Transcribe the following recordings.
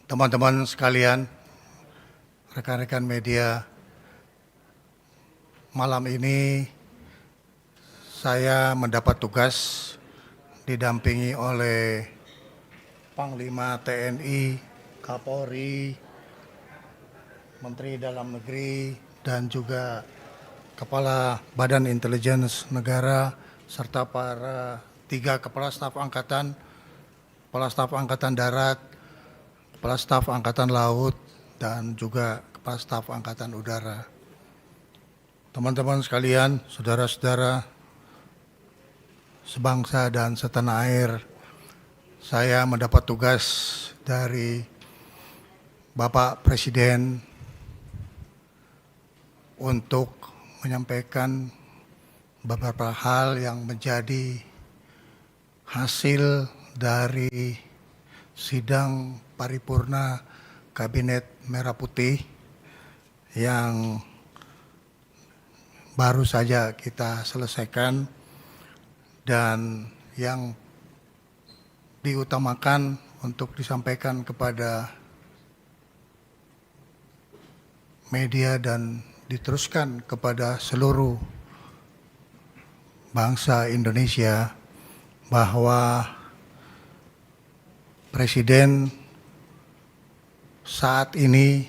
Teman-teman sekalian, rekan-rekan media, malam ini saya mendapat tugas didampingi oleh Panglima TNI, Kapolri, Menteri Dalam Negeri, dan juga Kepala Badan Intelijen Negara, serta para 3 Kepala Staf Angkatan, Kepala Staf Angkatan Darat, Kepala Staf Angkatan Laut, dan juga Kepala Staf Angkatan Udara. Teman-teman sekalian, saudara-saudara sebangsa dan setanah air, saya mendapat tugas dari Bapak Presiden untuk menyampaikan beberapa hal yang menjadi hasil dari sidang paripurna Kabinet Merah Putih yang baru saja kita selesaikan dan yang diutamakan untuk disampaikan kepada media dan diteruskan kepada seluruh bangsa Indonesia bahwa Presiden saat ini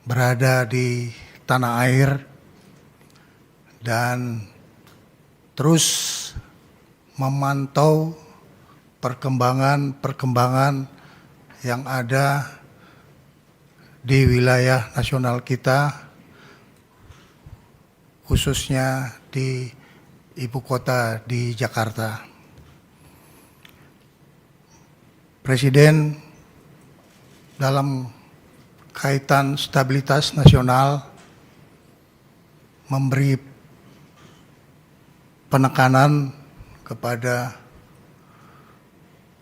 berada di tanah air dan terus memantau perkembangan yang ada di wilayah nasional kita, khususnya di ibu kota di Jakarta. Presiden dalam kaitan stabilitas nasional memberi penekanan kepada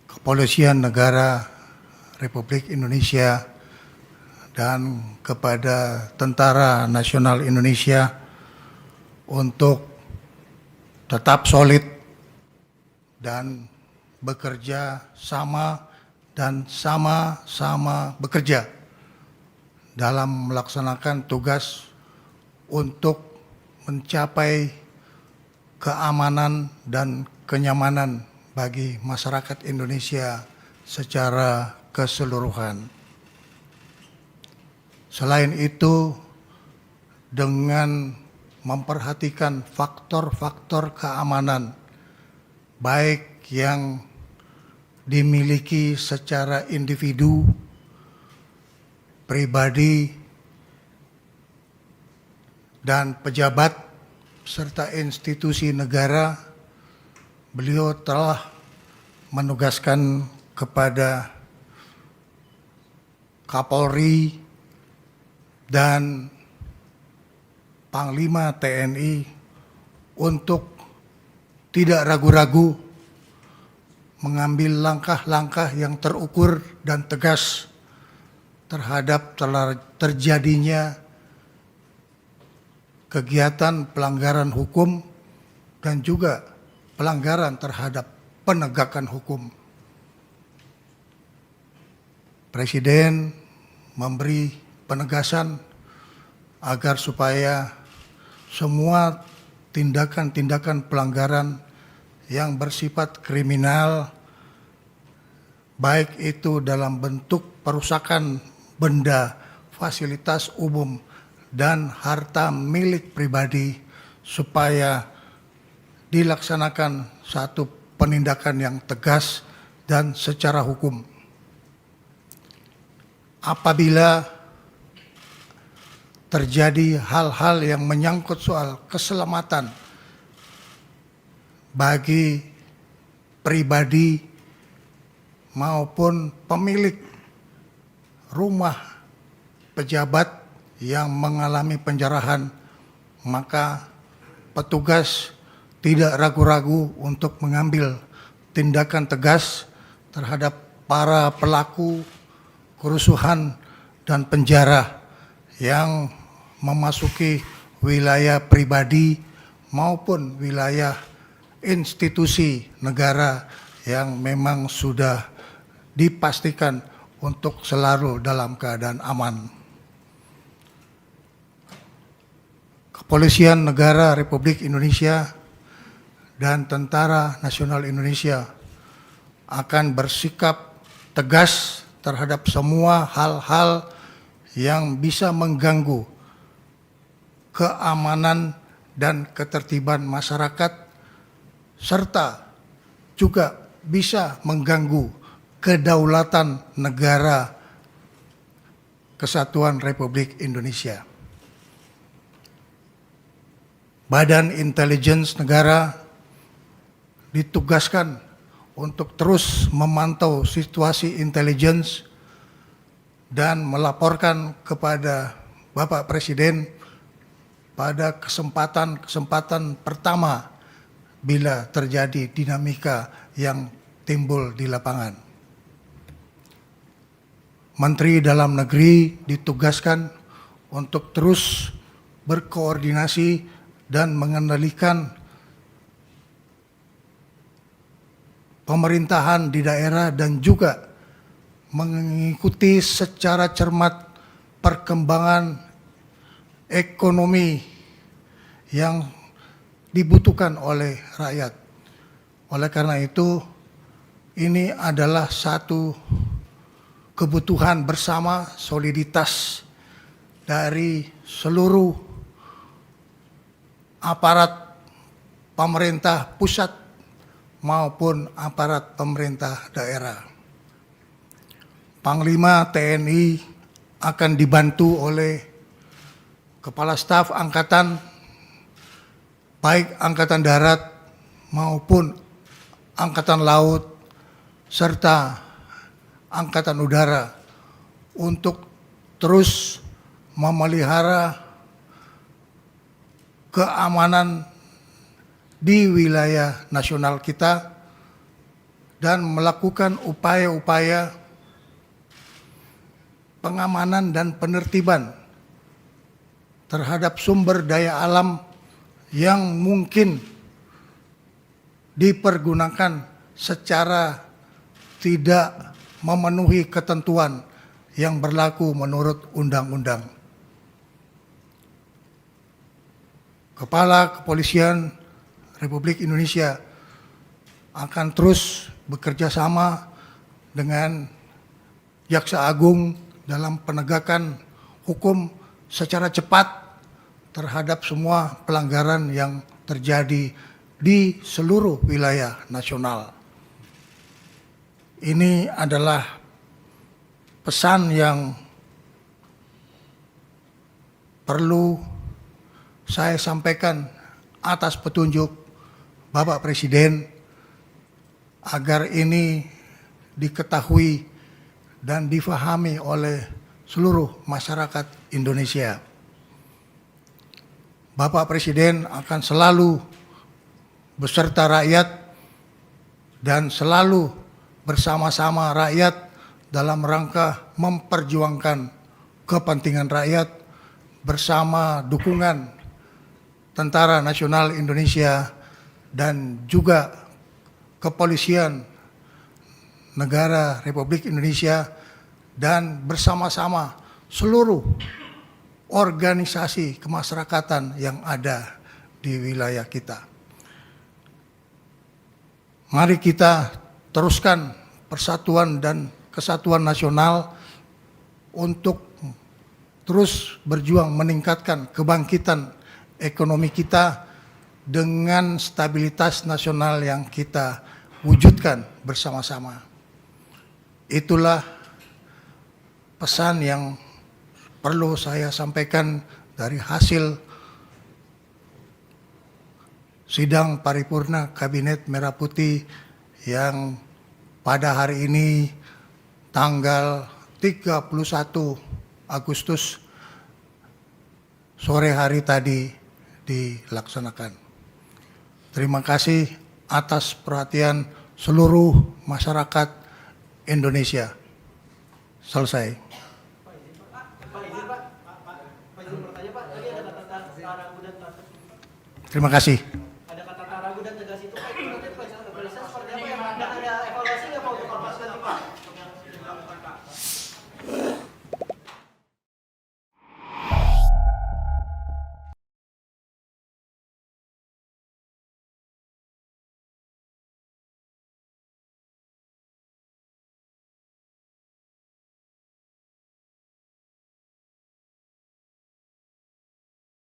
Kepolisian Negara Republik Indonesia dan kepada Tentara Nasional Indonesia untuk tetap solid dan bekerja sama dan sama-sama bekerja dalam melaksanakan tugas untuk mencapai keamanan dan kenyamanan bagi masyarakat Indonesia secara keseluruhan. Selain itu, dengan memperhatikan faktor-faktor keamanan, baik yang dimiliki secara individu, pribadi, dan pejabat, serta institusi negara, beliau telah menugaskan kepada Kapolri dan Panglima TNI untuk tidak ragu-ragu mengambil langkah-langkah yang terukur dan tegas terhadap terjadinya kegiatan pelanggaran hukum dan juga pelanggaran terhadap penegakan hukum. Presiden memberi penegasan agar supaya semua tindakan-tindakan pelanggaran yang bersifat kriminal, baik itu dalam bentuk perusakan benda, fasilitas umum, dan harta milik pribadi, supaya dilaksanakan satu penindakan yang tegas dan secara hukum. Apabila terjadi hal-hal yang menyangkut soal keselamatan bagi pribadi maupun pemilik rumah pejabat yang mengalami penjarahan, maka petugas tidak ragu-ragu untuk mengambil tindakan tegas terhadap para pelaku kerusuhan dan penjara yang memasuki wilayah pribadi maupun wilayah institusi negara yang memang sudah dipastikan untuk selalu dalam keadaan aman. Kepolisian Negara Republik Indonesia dan Tentara Nasional Indonesia akan bersikap tegas terhadap semua hal-hal yang bisa mengganggu keamanan dan ketertiban masyarakat, serta juga bisa mengganggu kedaulatan negara Kesatuan Republik Indonesia. Badan Intelijen Negara ditugaskan untuk terus memantau situasi intelijen dan melaporkan kepada Bapak Presiden pada kesempatan pertama bila terjadi dinamika yang timbul di lapangan. Menteri Dalam Negeri ditugaskan untuk terus berkoordinasi dan mengendalikan pemerintahan di daerah dan juga mengikuti secara cermat perkembangan ekonomi yang dibutuhkan oleh rakyat. Oleh karena itu, ini adalah satu kebutuhan bersama, soliditas dari seluruh aparat pemerintah pusat maupun aparat pemerintah daerah. Panglima TNI akan dibantu oleh Kepala Staf Angkatan, baik Angkatan Darat maupun Angkatan Laut, serta Angkatan Udara untuk terus memelihara keamanan di wilayah nasional kita dan melakukan upaya-upaya pengamanan dan penertiban terhadap sumber daya alam yang mungkin dipergunakan secara tidak memenuhi ketentuan yang berlaku menurut undang-undang. Kepala Kepolisian Republik Indonesia akan terus bekerja sama dengan Jaksa Agung dalam penegakan hukum secara cepat terhadap semua pelanggaran yang terjadi di seluruh wilayah nasional. Ini adalah pesan yang perlu saya sampaikan atas petunjuk Bapak Presiden agar ini diketahui dan difahami oleh seluruh masyarakat Indonesia. Bapak Presiden akan selalu beserta rakyat dan selalu bersama-sama rakyat dalam rangka memperjuangkan kepentingan rakyat bersama dukungan Tentara Nasional Indonesia dan juga Kepolisian Negara Republik Indonesia dan bersama-sama seluruh organisasi kemasyarakatan yang ada di wilayah kita. Mari kita teruskan persatuan dan kesatuan nasional untuk terus berjuang meningkatkan kebangkitan ekonomi kita dengan stabilitas nasional yang kita wujudkan bersama-sama. Itulah pesan yang perlu saya sampaikan dari hasil sidang paripurna Kabinet Merah Putih yang pada hari ini tanggal 31 Agustus sore hari tadi dilaksanakan. Terima kasih atas perhatian seluruh masyarakat Indonesia. Selesai. Terima kasih.